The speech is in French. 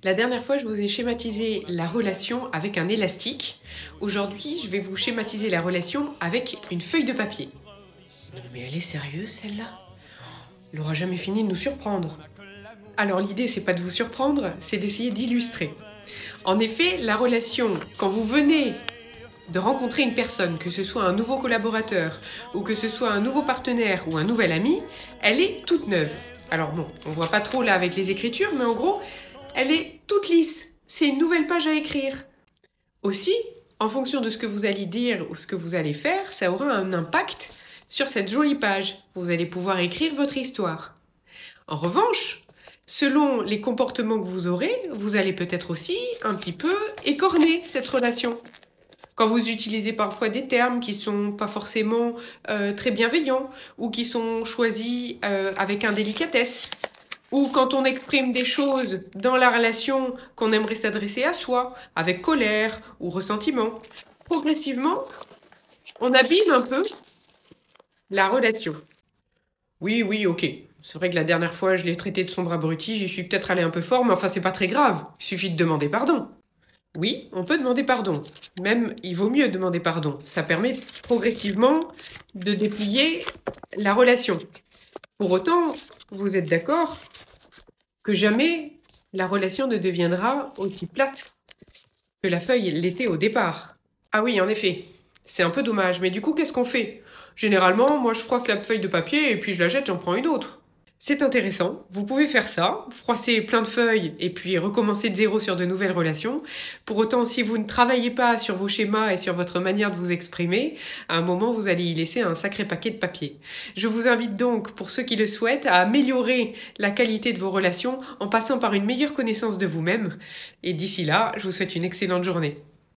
La dernière fois, je vous ai schématisé la relation avec un élastique. Aujourd'hui, je vais vous schématiser la relation avec une feuille de papier. Non, mais elle est sérieuse, celle-là? Elle aura jamais fini de nous surprendre. Alors l'idée, c'est pas de vous surprendre, c'est d'essayer d'illustrer. En effet, la relation, quand vous venez de rencontrer une personne, que ce soit un nouveau collaborateur, ou que ce soit un nouveau partenaire ou un nouvel ami, elle est toute neuve. Alors bon, on voit pas trop là avec les écritures, mais en gros, elle est toute lisse. C'est une nouvelle page à écrire. Aussi, en fonction de ce que vous allez dire ou ce que vous allez faire, ça aura un impact sur cette jolie page. Vous allez pouvoir écrire votre histoire. En revanche, selon les comportements que vous aurez, vous allez peut-être aussi un petit peu écorner cette relation. Quand vous utilisez parfois des termes qui sont pas forcément très bienveillants ou qui sont choisis avec indélicatesse, ou quand on exprime des choses dans la relation qu'on aimerait s'adresser à soi, avec colère ou ressentiment, progressivement, on abîme un peu la relation. Oui, oui, ok. C'est vrai que la dernière fois, je l'ai traité de sombre abruti, j'y suis peut-être allé un peu fort, mais enfin, c'est pas très grave. Il suffit de demander pardon. Oui, on peut demander pardon. Même, il vaut mieux demander pardon. Ça permet progressivement de déplier la relation. Pour autant, vous êtes d'accord que jamais la relation ne deviendra aussi plate que la feuille l'était au départ. Ah oui, en effet, c'est un peu dommage, mais du coup, qu'est-ce qu'on fait? Généralement, moi je froisse la feuille de papier et puis je la jette, j'en prends une autre. C'est intéressant, vous pouvez faire ça, froisser plein de feuilles et puis recommencer de zéro sur de nouvelles relations. Pour autant, si vous ne travaillez pas sur vos schémas et sur votre manière de vous exprimer, à un moment, vous allez y laisser un sacré paquet de papier. Je vous invite donc, pour ceux qui le souhaitent, à améliorer la qualité de vos relations en passant par une meilleure connaissance de vous-même. Et d'ici là, je vous souhaite une excellente journée.